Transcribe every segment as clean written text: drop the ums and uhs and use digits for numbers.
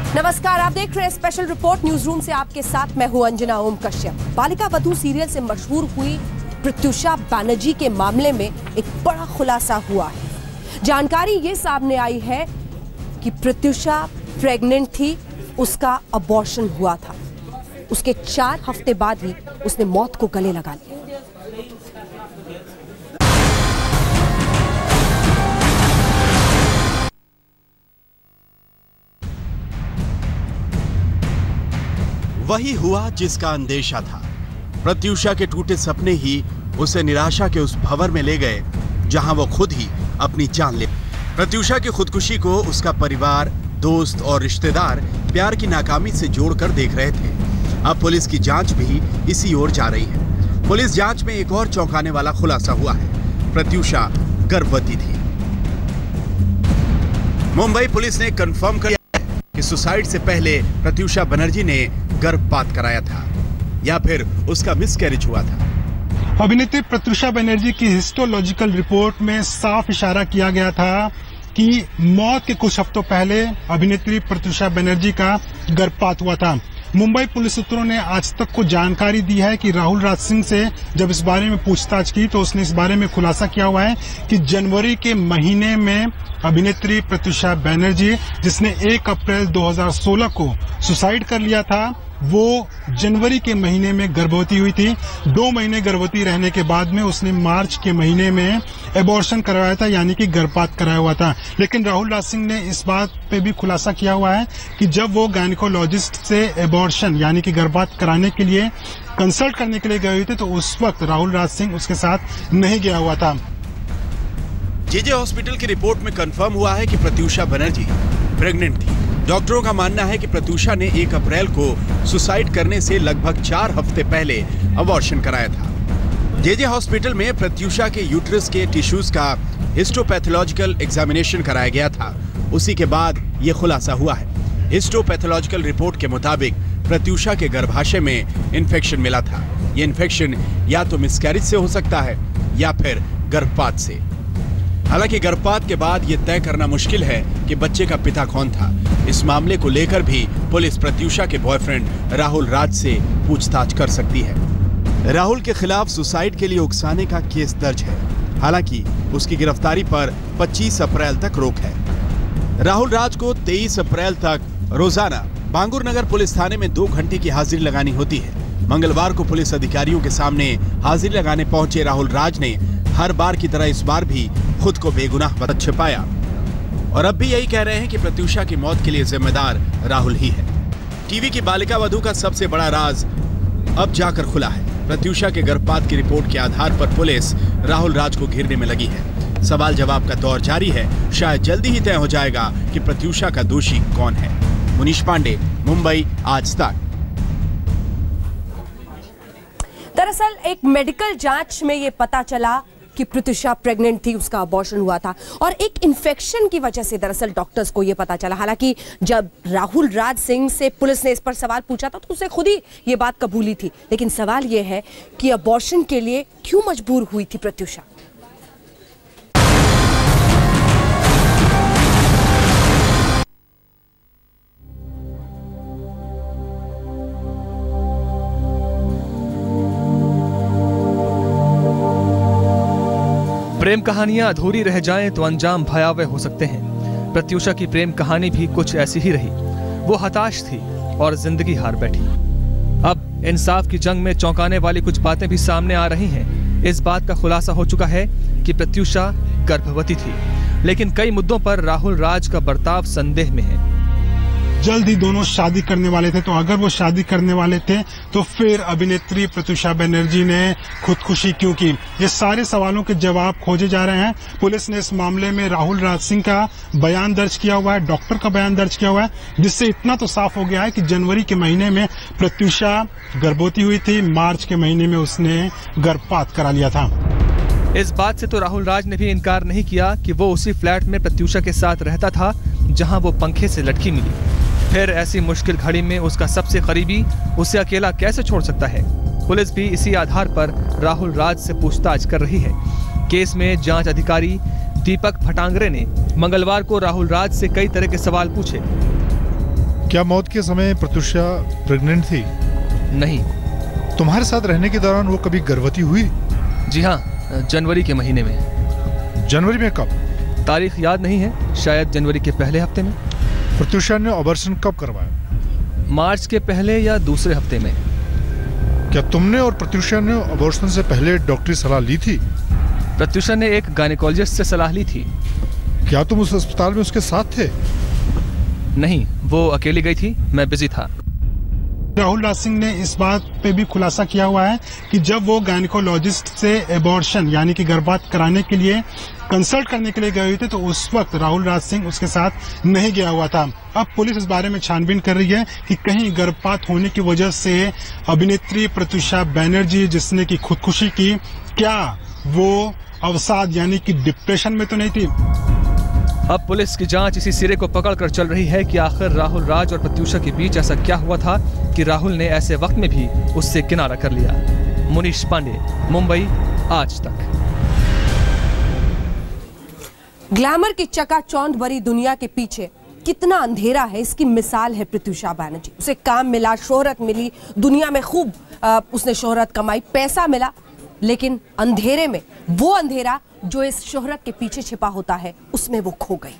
नमस्कार, आप देख रहे हैं स्पेशल रिपोर्ट न्यूज रूम से। आपके साथ मैं हूं अंजना ओम कश्यप। बालिका वधू सीरियल से मशहूर हुई प्रत्युषा बनर्जी के मामले में एक बड़ा खुलासा हुआ है। जानकारी ये सामने आई है कि प्रत्युषा प्रेग्नेंट थी, उसका अबॉर्शन हुआ था। उसके 4 हफ्ते बाद ही उसने मौत को गले लगा लिया। वही हुआ जिसका अंदेशा था। प्रत्युषा के टूटे सपने ही उसे निराशा के उस भंवर में ले गए जहां वो खुद ही अपनी जान ले। प्रत्युषा की खुदकुशी को उसका परिवार, दोस्त और रिश्तेदार प्यार की नाकामी से जोड़कर देख रहे थे। अब पुलिस की जांच भी इसी ओर जा रही है। पुलिस जांच में एक और चौंकाने वाला खुलासा हुआ है। प्रत्युषा गर्भवती थी। मुंबई पुलिस ने कंफर्म किया है कि सुसाइड से पहले प्रत्युषा बनर्जी ने गर्भपात कराया था या फिर उसका मिसकैरेज हुआ था। अभिनेत्री प्रत्युषा बनर्जी की हिस्टोलॉजिकल रिपोर्ट में साफ इशारा किया गया था कि मौत के कुछ हफ्तों पहले अभिनेत्री प्रत्युषा बनर्जी का गर्भपात हुआ था। मुंबई पुलिस सूत्रों ने आज तक को जानकारी दी है कि राहुल राज सिंह से जब इस बारे में पूछताछ की तो उसने इस बारे में खुलासा किया हुआ है कि जनवरी के महीने में अभिनेत्री प्रत्युषा बनर्जी, जिसने 1 अप्रैल 2016 को सुसाइड कर लिया था, वो जनवरी के महीने में गर्भवती हुई थी। 2 महीने गर्भवती रहने के बाद में उसने मार्च के महीने में एबॉर्शन करवाया था, यानी कि गर्भपात कराया हुआ था। लेकिन राहुल राज सिंह ने इस बात पे भी खुलासा किया हुआ है कि जब वो गायनेकोलॉजिस्ट से एबॉर्शन यानी कि गर्भपात कराने के लिए कंसल्ट करने के लिए गए हुए थे तो उस वक्त राहुल राज सिंह उसके साथ नहीं गया हुआ था। जेजे हॉस्पिटल की रिपोर्ट में कंफर्म हुआ है कि प्रत्युषा बनर्जी प्रेग्नेंट थी। डॉक्टरों का मानना है कि प्रत्युषा ने 1 अप्रैल को सुसाइड करने से लगभग 4 हफ्ते पहले अबॉर्शन कराया था। जेजे हॉस्पिटल में प्रत्युषा के यूट्रस के टिश्यूज का हिस्टोपैथोलॉजिकल एग्जामिनेशन कराया गया था। उसी के बाद ये खुलासा हुआ है। हिस्टोपैथोलॉजिकल रिपोर्ट के मुताबिक प्रत्युषा के गर्भाशय में इन्फेक्शन मिला था। ये इन्फेक्शन या तो मिसकैरेज से हो सकता है या फिर गर्भपात से। हालांकि गर्भपात के बाद यह तय करना मुश्किल है कि बच्चे का पिता कौन था। इस मामले को लेकर भी पुलिस प्रत्युषा के बॉयफ्रेंड राहुल राज से पूछताछ कर सकती है। राहुल के खिलाफ सुसाइड के लिए उकसाने का केस दर्ज है। हालांकि उसकी गिरफ्तारी पर 25 अप्रैल तक रोक है। राहुल राज को 23 अप्रैल तक रोजाना बांगुर नगर पुलिस थाने में 2 घंटे की हाजिरी लगानी होती है। मंगलवार को पुलिस अधिकारियों के सामने हाजिरी लगाने पहुंचे राहुल राज ने हर बार की तरह इस बार भी खुद को बेगुनाह बता छिपाया और अब भी यही कह रहे हैं कि प्रत्युषा की मौत के लिए जिम्मेदार राहुल ही है। टीवी की बालिका वधू का सबसे बड़ा राज अब जाकर खुला है। प्रत्युषा के गर्भपात की रिपोर्ट के आधार पर पुलिस राहुल राज को घेरने में लगी है। सवाल जवाब का दौर जारी है। शायद जल्दी ही तय हो जाएगा कि प्रत्युषा का दोषी कौन है। मुनीश पांडे, मुंबई, आज तक। दरअसल एक मेडिकल जांच में ये पता चला कि प्रत्युषा प्रेग्नेंट थी, उसका अबॉर्शन हुआ था और एक इन्फेक्शन की वजह से दरअसल डॉक्टर्स को यह पता चला। हालांकि जब राहुल राज सिंह से पुलिस ने इस पर सवाल पूछा था तो उसे खुद ही ये बात कबूली थी। लेकिन सवाल यह है कि अबॉर्शन के लिए क्यों मजबूर हुई थी प्रत्युषा। प्रेम कहानियां अधूरी रह जाएं तो अंजाम भयावह हो सकते हैं। प्रत्युषा की प्रेम कहानी भी कुछ ऐसी ही रही। वो हताश थी और जिंदगी हार बैठी। अब इंसाफ की जंग में चौंकाने वाली कुछ बातें भी सामने आ रही हैं। इस बात का खुलासा हो चुका है कि प्रत्युषा गर्भवती थी, लेकिन कई मुद्दों पर राहुल राज का बर्ताव संदेह में है। जल्द ही दोनों शादी करने वाले थे, तो अगर वो शादी करने वाले थे तो फिर अभिनेत्री प्रत्युषा बनर्जी ने खुदकुशी क्यों की? ये सारे सवालों के जवाब खोजे जा रहे हैं। पुलिस ने इस मामले में राहुल राज सिंह का बयान दर्ज किया हुआ है, डॉक्टर का बयान दर्ज किया हुआ है, जिससे इतना तो साफ हो गया है कि जनवरी के महीने में प्रत्युषा गर्भवती हुई थी, मार्च के महीने में उसने गर्भपात करा लिया था। इस बात से तो राहुल राज ने भी इनकार नहीं किया कि वो उसी फ्लैट में प्रत्युषा के साथ रहता था जहां वो पंखे से लटकी मिली। फिर ऐसी मुश्किल घड़ी में उसका सबसे करीबी उसे अकेला कैसे छोड़ सकता है? पुलिस भी इसी आधार पर राहुल राज से पूछताछ कर रही है। केस में जांच अधिकारी दीपक फटांगरे ने मंगलवार को राहुल राज से कई तरह के सवाल पूछे। क्या मौत के समय प्रत्युषा प्रेग्नेंट थी? नहीं। तुम्हारे साथ रहने के दौरान वो कभी गर्भवती हुई? जी हाँ, जनवरी के महीने में। जनवरी में कब? तारीख याद नहीं है, शायद जनवरी के पहले हफ्ते में। प्रत्युषा ने ऑपरेशन कब करवाया? मार्च के पहले या दूसरे हफ्ते में। क्या तुमने और प्रत्युषा ने अबॉर्शन से पहले डॉक्टरी सलाह ली थी? प्रत्युषा ने एक गायनेकोलॉजिस्ट से सलाह ली थी। क्या तुम उस अस्पताल में उसके साथ थे? नहीं, वो अकेली गई थी, मैं बिजी था। राहुल राज सिंह ने इस बात पे भी खुलासा किया हुआ है कि जब वो गायनेकोलॉजिस्ट से एबॉर्शन यानी कि गर्भपात कराने के लिए कंसल्ट करने के लिए गए हुए थे, तो उस वक्त राहुल राज सिंह उसके साथ नहीं गया हुआ था। अब पुलिस इस बारे में छानबीन कर रही है कि कहीं गर्भपात होने की वजह से अभिनेत्री प्रत्युषा बनर्जी जिसने की खुदकुशी की, क्या वो अवसाद यानी कि डिप्रेशन में तो नहीं थी। अब पुलिस की जांच इसी सिरे को पकड़कर चल रही है कि आखिर राहुल राज और प्रत्युषा के बीच ऐसा क्या हुआ था कि राहुल ने ऐसे वक्त में भी उससे किनारा कर लिया। मुनीश पांडे, मुंबई, आज तक। ग्लैमर की चकाचौंध भरी दुनिया के पीछे कितना अंधेरा है, इसकी मिसाल है प्रत्युषा बनर्जी। उसे काम मिला, शोहरत मिली, दुनिया में खूब उसने शोहरत कमाई, पैसा मिला, लेकिन अंधेरे में वो अंधेरा जो इस शोहरत के पीछे छिपा होता है, उसमें वो खो गई।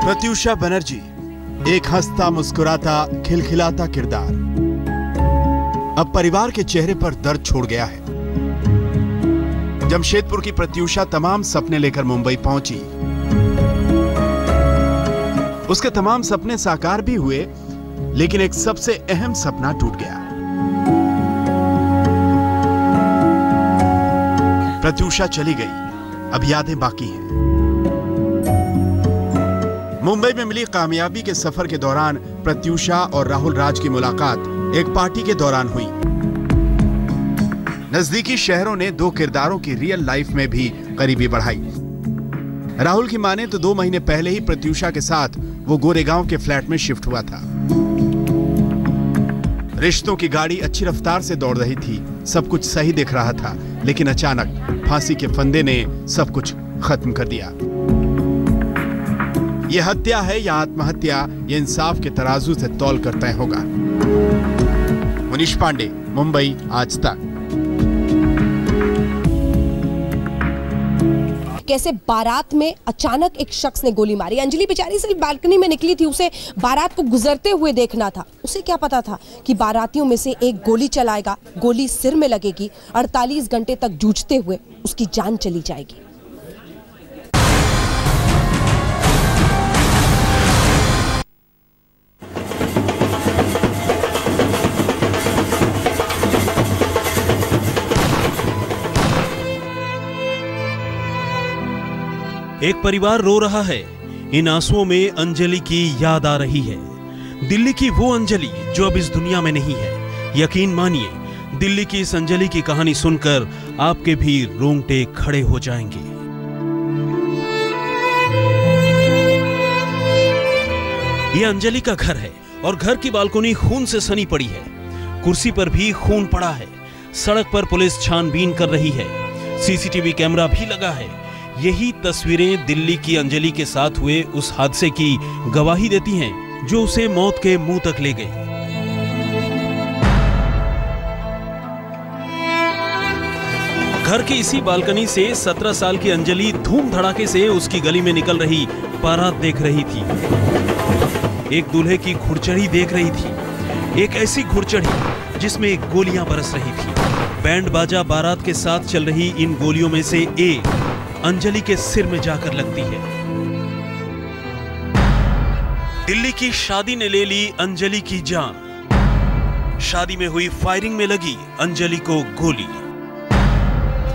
प्रत्युषा बनर्जी एक हंसता मुस्कुराता खिलखिलाता किरदार अब परिवार के चेहरे पर दर्द छोड़ गया है। जमशेदपुर की प्रत्युषा तमाम सपने लेकर मुंबई पहुंची। उसके तमाम सपने साकार भी हुए, लेकिन एक सबसे अहम सपना टूट गया। प्रत्युषा चली गई, अब यादें बाकी हैं। मुंबई में मिली कामयाबी के सफर के दौरान प्रत्युषा और राहुल राज की मुलाकात एक पार्टी के दौरान हुई। नजदीकी शहरों ने दो किरदारों की रियल लाइफ में भी करीबी बढ़ाई। राहुल की माने तो 2 महीने पहले ही प्रत्युषा के साथ वो गोरेगांव के फ्लैट में शिफ्ट हुआ था। रिश्तों की गाड़ी अच्छी रफ्तार से दौड़ रही थी, सब कुछ सही दिख रहा था, लेकिन अचानक फांसी के फंदे ने सब कुछ खत्म कर दिया। यह हत्या है या आत्महत्या, ये इंसाफ के तराजू से तौल कर तय होगा। मुनीश पांडे, मुंबई, आज तक। कैसे बारात में अचानक एक शख्स ने गोली मारी। अंजलि बेचारी सिर्फ बालकनी में निकली थी, उसे बारात को गुजरते हुए देखना था। उसे क्या पता था कि बारातियों में से एक गोली चलाएगा, गोली सिर में लगेगी, 48 घंटे तक जूझते हुए उसकी जान चली जाएगी। एक परिवार रो रहा है। इन आंसुओं में अंजलि की याद आ रही है। दिल्ली की वो अंजलि जो अब इस दुनिया में नहीं है। यकीन मानिए, दिल्ली की इस अंजलि की कहानी सुनकर आपके भी रोंगटे खड़े हो जाएंगे। ये अंजलि का घर है और घर की बालकनी खून से सनी पड़ी है। कुर्सी पर भी खून पड़ा है। सड़क पर पुलिस छानबीन कर रही है। सीसीटीवी कैमरा भी लगा है। यही तस्वीरें दिल्ली की अंजलि के साथ हुए उस हादसे की गवाही देती हैं जो उसे मौत के मुंह तक ले गई। घर की इसी बालकनी से 17 साल की अंजलि धूम धड़ाके से उसकी गली में निकल रही बारात देख रही थी। एक दूल्हे की घुड़चढ़ी देख रही थी, एक ऐसी घुड़चढ़ी जिसमें गोलियां बरस रही थी। बैंड बाजा बारात के साथ चल रही इन गोलियों में से एक अंजलि के सिर में जाकर लगती है। दिल्ली की शादी ने ले ली अंजलि की जान। शादी में हुई फायरिंग में लगी अंजलि को गोली।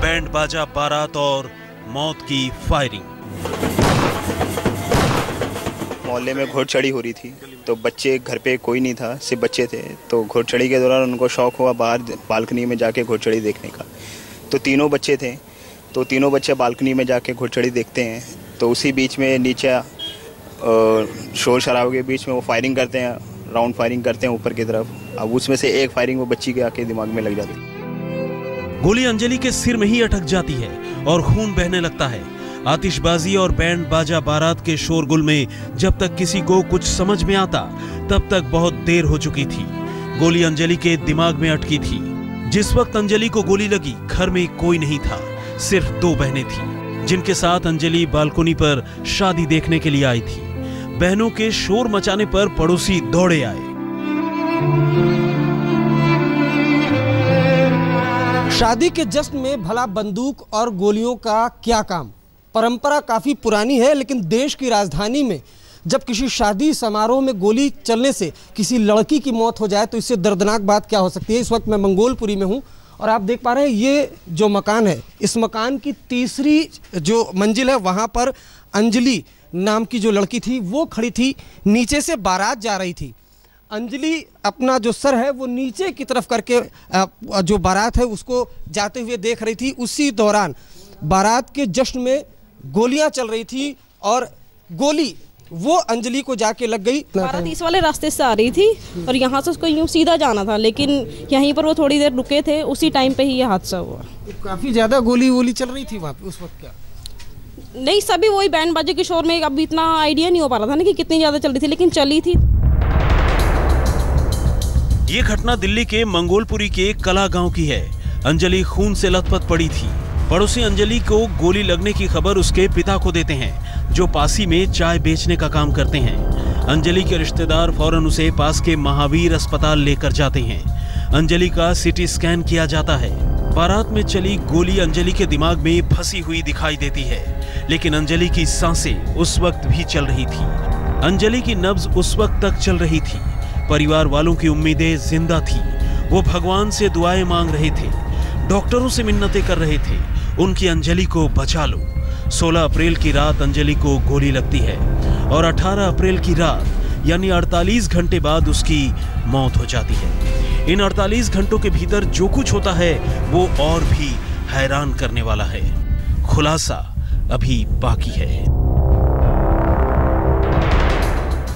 बैंड बाजा बारात और मौत की फायरिंग। मोहल्ले में घोड़चढ़ी हो रही थी, तो बच्चे घर पे कोई नहीं था, सिर्फ बच्चे थे। तो घोड़चढ़ी के दौरान उनको शौक हुआ बाहर बालकनी में जाके घोड़चढ़ी देखने का। तो तीनों बच्चे थे, तो तीनों बच्चे बालकनी में जाके घुड़चड़ी देखते हैं। तो उसी बीच में नीचे शोर शराबे के बीच में वो फायरिंग करते हैं, राउंड फायरिंग करते हैं ऊपर की तरफ। अब उसमें से एक फायरिंग वो बच्ची के आके दिमाग में लग जाती है। गोली अंजलि के सिर में ही अटक जाती है और खून बहने लगता है। आतिशबाजी और बैंड बाजा बारात के शोरगुल में जब तक किसी को कुछ समझ में आता तब तक बहुत देर हो चुकी थी। गोली अंजलि के दिमाग में अटकी थी। जिस वक्त अंजलि को गोली लगी घर में कोई नहीं था, सिर्फ 2 बहनें थीं, जिनके साथ अंजलि बालकनी पर शादी देखने के लिए आई थी। बहनों के शोर मचाने पर पड़ोसी दौड़े आए। शादी के जश्न में भला बंदूक और गोलियों का क्या काम? परंपरा काफी पुरानी है, लेकिन देश की राजधानी में जब किसी शादी समारोह में गोली चलने से किसी लड़की की मौत हो जाए तो इससे दर्दनाक बात क्या हो सकती है। इस वक्त मैं मंगोलपुरी में हूं और आप देख पा रहे हैं ये जो मकान है, इस मकान की तीसरी जो मंजिल है वहां पर अंजलि नाम की जो लड़की थी वो खड़ी थी। नीचे से बारात जा रही थी। अंजलि अपना जो सर है वो नीचे की तरफ करके जो बारात है उसको जाते हुए देख रही थी। उसी दौरान बारात के जश्न में गोलियां चल रही थी और गोली वो अंजलि को जाके लग गई। बारात इस वाले रास्ते से आ रही थी और यहाँ से उसको यूं सीधा जाना था, लेकिन यहीं पर वो थोड़ी देर रुके थे, उसी टाइम पे ही ये हादसा हुआ। काफी ज्यादा गोली चल रही थी वहाँ पे उस वक्त? क्या नहीं, सभी वही बैंड बाजे के शोर में अब इतना आइडिया नहीं हो पा रहा था ना कि कितनी ज्यादा चल रही थी, लेकिन चली थी। ये घटना दिल्ली के मंगोलपुरी के कला गांव की है। अंजलि खून से लथपथ पड़ी थी। पड़ोसी अंजलि को गोली लगने की खबर उसके पिता को देते हैं, जो पास ही में चाय बेचने का काम करते हैं। अंजलि के रिश्तेदार फौरन उसे पास के महावीर अस्पताल लेकर जाते हैं। अंजलि का सीटी स्कैन किया जाता है। बारात में चली गोली अंजलि के दिमाग में फंसी हुई दिखाई देती है, लेकिन अंजलि की सांसें उस वक्त भी चल रही थी। अंजलि की नब्ज उस वक्त तक चल रही थी। परिवार वालों की उम्मीदें जिंदा थी। वो भगवान से दुआएं मांग रहे थे, डॉक्टरों से मिन्नतें कर रहे थे, उनकी अंजलि को बचा लो। 16 अप्रैल की रात अंजलि को गोली लगती है और 18 अप्रैल की रात यानी 48 घंटे बाद उसकी मौत हो जाती है। इन 48 घंटों के भीतर जो कुछ होता है वो और भी हैरान करने वाला है। खुलासा अभी बाकी है।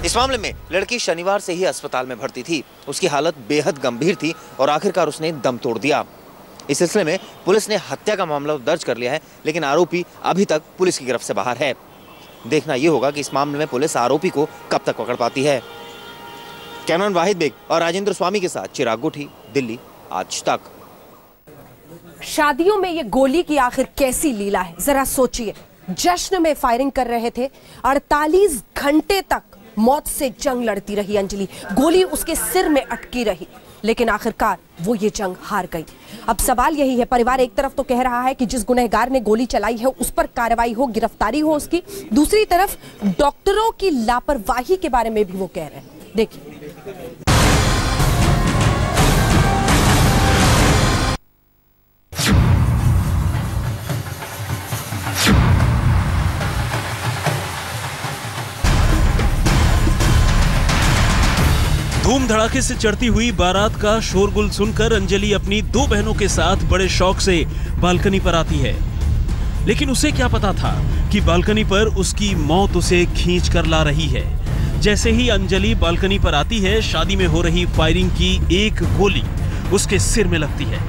इस मामले में लड़की शनिवार से ही अस्पताल में भर्ती थी। उसकी हालत बेहद गंभीर थी और आखिरकार उसने दम तोड़ दिया। इस सिलसिले में पुलिस ने हत्या का मामला दर्ज कर लिया है, लेकिन आरोपी अभी तक पुलिस की गिरफ्त से बाहर है। देखना यह होगा कि इस मामले में पुलिस आरोपी को कब तक पकड़ पाती है। कैमरामैन वाहिद बेग और राजेंद्र स्वामी के साथ चिराग गुठी, दिल्ली आज तक। शादियों में ये गोली की आखिर कैसी लीला है, जरा सोचिए। जश्न में फायरिंग कर रहे थे, 48 घंटे तक मौत से जंग लड़ती रही अंजलि। गोली उसके सिर में अटकी रही, लेकिन आखिरकार वो ये जंग हार गई। अब सवाल यही है, परिवार एक तरफ तो कह रहा है कि जिस गुनहगार ने गोली चलाई है उस पर कार्रवाई हो, गिरफ्तारी हो उसकी। दूसरी तरफ डॉक्टरों की लापरवाही के बारे में भी वो कह रहे हैं। देखिए। धूम धड़ाके से चढ़ती हुई बारात का शोरगुल सुनकर अंजलि अपनी 2 बहनों के साथ बड़े शौक से बालकनी पर आती है, लेकिन उसे क्या पता था कि बालकनी पर उसकी मौत उसे खींच कर ला रही है। जैसे ही अंजलि बालकनी पर आती है, शादी में हो रही फायरिंग की एक गोली उसके सिर में लगती है।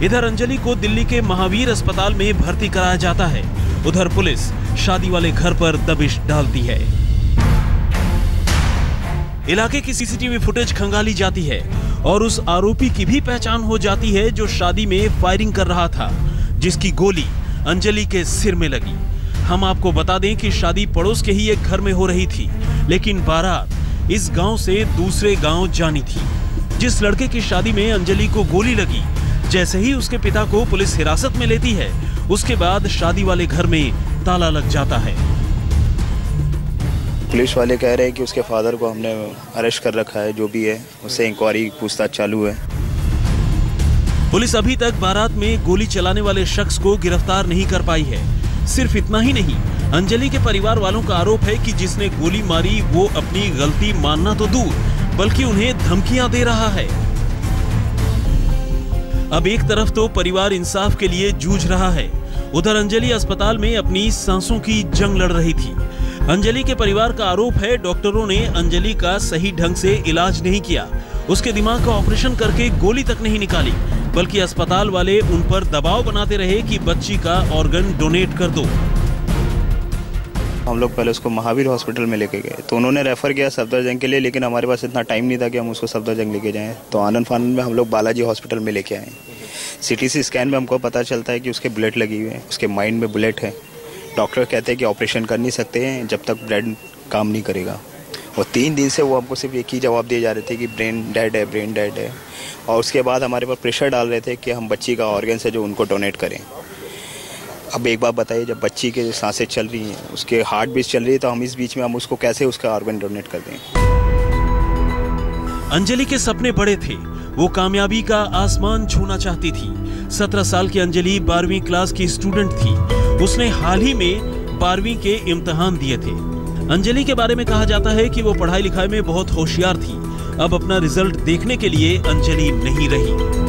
इधर अंजलि को दिल्ली के महावीर अस्पताल में भर्ती कराया जाता है। उधर पुलिस शादी वाले घर पर दबिश डालती है। इलाके की सीसीटीवी फुटेज खंगाली जाती है और उस आरोपी की भी पहचान हो जाती है जो शादी में फायरिंग कर रहा था, जिसकी गोली अंजलि के सिर में लगी। हम आपको बता दें कि शादी पड़ोस के ही एक घर में हो रही थी, लेकिन बारात इस गांव से दूसरे गांव जानी थी। जिस लड़के की शादी में अंजलि को गोली लगी, जैसे ही उसके पिता को पुलिस हिरासत में लेती है, उसके बाद शादी वाले घर में ताला लग जाता है। पुलिस वाले कह रहे हैं कि उसके फादर को हमने अरेस्ट कर रखा है, जो भी है उससे इंक्वायरी पूछताछ चालू है। पुलिस अभी तक बारात में गोली चलाने वाले शख्स को गिरफ्तार नहीं कर पाई है। सिर्फ इतना ही नहीं, अंजलि के परिवार वालों का आरोप है कि जिसने गोली मारी वो अपनी गलती मानना तो दूर, बल्कि उन्हें धमकियां दे रहा है। अब एक तरफ तो परिवार इंसाफ के लिए जूझ रहा है उधर अंजलि अस्पताल में अपनी सांसों की जंग लड़ रही थी। अंजलि के परिवार का आरोप है डॉक्टरों ने अंजलि का सही ढंग से इलाज नहीं किया, उसके दिमाग का ऑपरेशन करके गोली तक नहीं निकाली, बल्कि अस्पताल वाले उन पर दबाव बनाते रहे कि बच्ची का ऑर्गन डोनेट कर दो। हम लोग पहले उसको महावीर हॉस्पिटल में लेके गए तो उन्होंने रेफर किया सफदरजंग के लिए, लेकिन हमारे पास इतना टाइम नहीं था कि हम उसको सफदरजंग लेके जाएं। तो आनंद फानंद में हम लोग बालाजी हॉस्पिटल में लेके आए। CTC स्कैन में हमको पता चलता है कि उसके बुलेट लगी हुई है, उसके माइंड में बुलेट है। डॉक्टर कहते हैं कि ऑपरेशन कर नहीं सकते हैं जब तक ब्रेन काम नहीं करेगा। और 3 दिन से वो हमको सिर्फ एक ही जवाब दिए जा रहे थे कि ब्रेन डेड है, ब्रेन डेड है। और उसके बाद हमारे पर प्रेशर डाल रहे थे कि हम बच्ची का ऑर्गन से जो उनको डोनेट करें। अब एक बात बताइए, जब बच्ची के सांसें चल रही हैं, उसके हार्ट बीट चल रही है, तो हम इस बीच में हम उसको कैसे उसका ऑर्गन डोनेट कर दें। अंजलि के सपने बड़े थे, वो कामयाबी का आसमान छूना चाहती थी। 17 साल की अंजलि 12वीं क्लास की स्टूडेंट थी। उसने हाल ही में 12वीं के इम्तिहान दिए थे। अंजलि के बारे में कहा जाता है कि वो पढ़ाई लिखाई में बहुत होशियार थी। अब अपना रिजल्ट देखने के लिए अंजलि नहीं रही।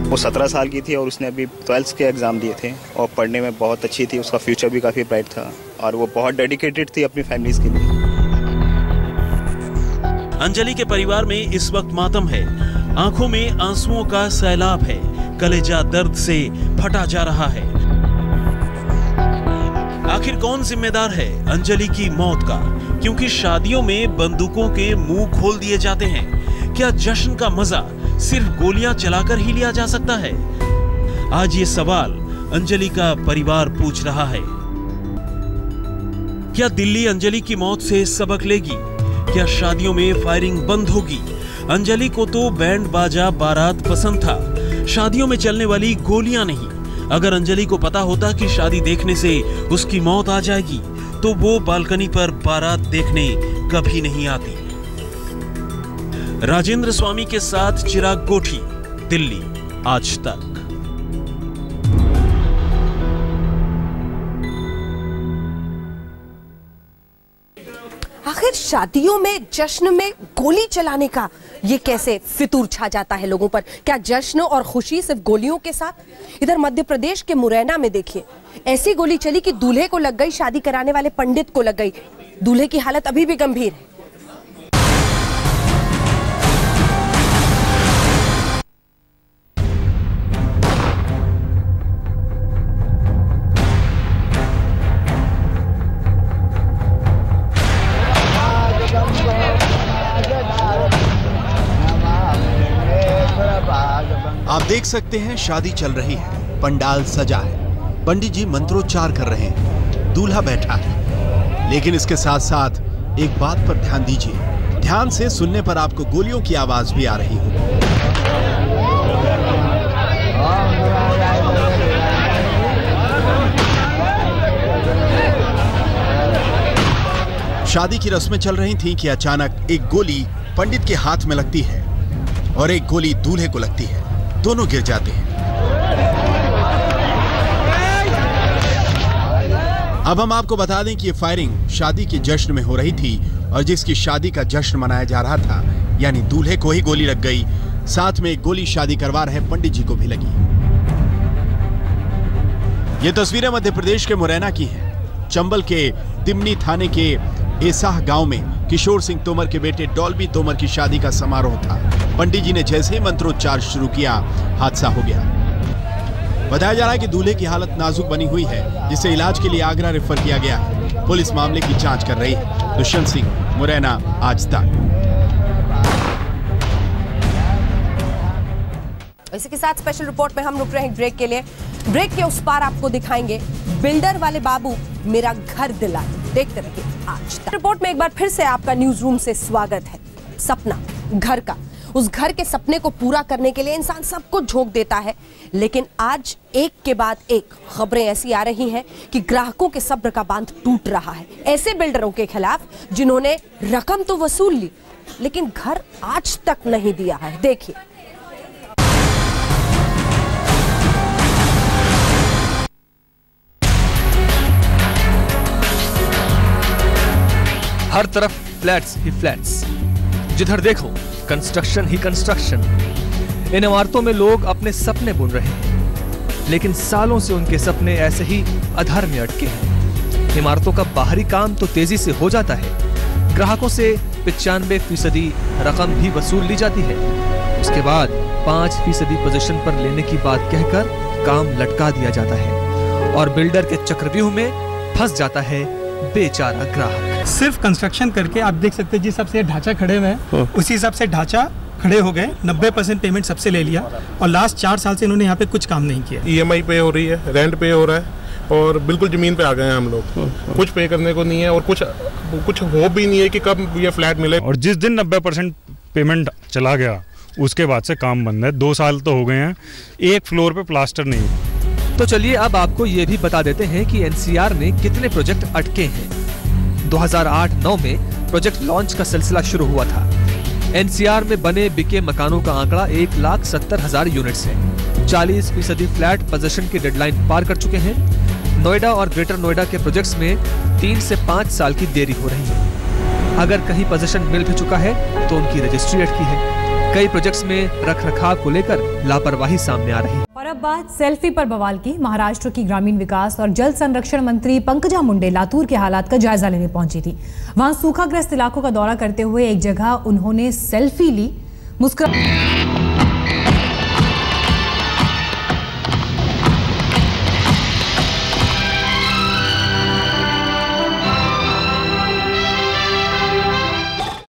वो 17 साल की थी और उसने अभी 12th के एग्ज़ाम दिए थे और पढ़ने में बहुत अच्छी थी। उसका फ्यूचर भी काफ़ी ब्राइट था और वो बहुत डेडिकेटेड थी अपनी फैमिलीज के लिए। अंजलि के परिवार में इस वक्त मातम है, आंखों में आंसुओं का सैलाब है, कलेजा दर्द से फटा जा रहा है। आखिर कौन जिम्मेदार है अंजलि की मौत का? क्योंकि शादियों में बंदूकों के मुंह खोल दिए जाते हैं। क्या जश्न का मजा सिर्फ गोलियां चलाकर ही लिया जा सकता है? आज ये सवाल अंजलि का परिवार पूछ रहा है। क्या दिल्ली अंजलि की मौत से सबक लेगी? क्या शादियों में फायरिंग बंद होगी? अंजलि को तो बैंड बाजा बारात पसंद था, शादियों में चलने वाली गोलियां नहीं। अगर अंजलि को पता होता कि शादी देखने से उसकी मौत आ जाएगी तो वो बालकनी पर बारात देखने कभी नहीं आती। राजेंद्र स्वामी के साथ चिराग गोठी, दिल्ली आज तक। आखिर शादियों में जश्न में गोली चलाने का ये कैसे फितूर छा जाता है लोगों पर? क्या जश्न और खुशी सिर्फ गोलियों के साथ? इधर मध्य प्रदेश के मुरैना में देखिए, ऐसी गोली चली कि दूल्हे को लग गई, शादी कराने वाले पंडित को लग गई। दूल्हे की हालत अभी भी गंभीर है। आप देख सकते हैं शादी चल रही है, पंडाल सजा है, पंडित जी मंत्रोच्चार कर रहे हैं, दूल्हा बैठा है। लेकिन इसके साथ साथ एक बात पर ध्यान दीजिए, ध्यान से सुनने पर आपको गोलियों की आवाज भी आ रही होगी। शादी की रस्में चल रही थीं कि अचानक एक गोली पंडित के हाथ में लगती है और एक गोली दूल्हे को लगती है। दोनों गिर जाते हैं। अब हम आपको बता दें कि ये फायरिंग शादी के जश्न में हो रही थी और जिसकी शादी का जश्न मनाया जा रहा था, यानी दूल्हे को ही गोली लग गई, साथ में एक गोली शादी करवा रहे पंडित जी को भी लगी। ये तस्वीरें मध्य प्रदेश के मुरैना की हैं। चंबल के तिमनी थाने के एसाह गांव में किशोर सिंह तोमर के बेटे डॉल्बी तोमर की शादी का समारोह था। पंडित जी ने जैसे ही मंत्रोच्चार शुरू किया, हादसा हो गया। बताया जा रहा है कि दूल्हे की हालत नाजुक बनी हुई है, जिसे इलाज के लिए आगरा रेफर किया गया है। पुलिस मामले की जांच कर रही है। दुष्यंत सिंह, मुरैना, आज तक। इसी के साथ स्पेशल रिपोर्ट में हम रुक रहे हैं ब्रेक के लिए। ब्रेक के उस पार आपको दिखाएंगे बिल्डर वाले बाबू मेरा घर दिलाए। देखते रहिए आज तक। रिपोर्ट में एक बार फिर से आपका न्यूज रूम से स्वागत है। सपना घर का, उस घर के सपने को पूरा करने के लिए इंसान सब कुछ झोंक देता है, लेकिन आज एक के बाद एक खबरें ऐसी आ रही हैं कि ग्राहकों के सब्र का बांध टूट रहा है। ऐसे बिल्डरों के खिलाफ जिन्होंने रकम तो वसूल ली, लेकिन घर आज तक नहीं दिया है। देखिए। हर तरफ फ्लैट्स ही फ्लैट्स, जिधर देखो कंस्ट्रक्शन ही कंस्ट्रक्शन। इन इमारतों में लोग अपने सपने बुन रहे हैं। लेकिन सालों से उनके सपने ऐसे ही अधर में अटके हैं। इमारतों का बाहरी काम तो तेजी से हो जाता है, ग्राहकों से 95% रकम भी वसूल ली जाती है, उसके बाद 5% पोजीशन पर लेने की बात कहकर काम लटका दिया जाता है और बिल्डर के चक्रव्यूह में फंस जाता है बेचारा ग्राहक। सिर्फ कंस्ट्रक्शन करके आप देख सकते हैं जिस हिसाब से ढांचा खड़े हुए हैं उसी हिसाब से ढांचा खड़े हो गए, 90% पेमेंट सबसे ले लिया और लास्ट 4 साल से इन्होंने यहाँ पे कुछ काम नहीं किया। EMI पे हो रही है, रेंट पे हो रहा है और बिल्कुल जमीन पे आ गए हैं हम लोग। कुछ पे करने को नहीं है और कुछ हो भी नहीं है कि कब ये फ्लैट मिले। और जिस दिन 90% पेमेंट चला गया उसके बाद से काम बंद है। 2 साल तो हो गए हैं, एक फ्लोर पे प्लास्टर नहीं। तो चलिए अब आपको ये भी बता देते हैं कि NCR में कितने प्रोजेक्ट अटके हैं। 2008-9 में प्रोजेक्ट लॉन्च का सिलसिला शुरू हुआ था। NCR में बने बिके मकानों का आंकड़ा 1,70,000 यूनिट्स है। 40% फ्लैट पोजीशन की डेडलाइन पार कर चुके हैं। नोएडा और ग्रेटर नोएडा के प्रोजेक्ट्स में 3 से 5 साल की देरी हो रही है। अगर कहीं पोजीशन मिल भी चुका है तो उनकी रजिस्ट्री अटकी है। कई प्रोजेक्ट्स में रखरखाव को लेकर लापरवाही सामने आ रही है। और अब बात सेल्फी पर बवाल की। महाराष्ट्र की ग्रामीण विकास और जल संरक्षण मंत्री पंकजा मुंडे लातूर के हालात का जायजा लेने पहुंची थी। वहां सूखाग्रस्त इलाकों का दौरा करते हुए एक जगह उन्होंने सेल्फी ली। मुस्कुरा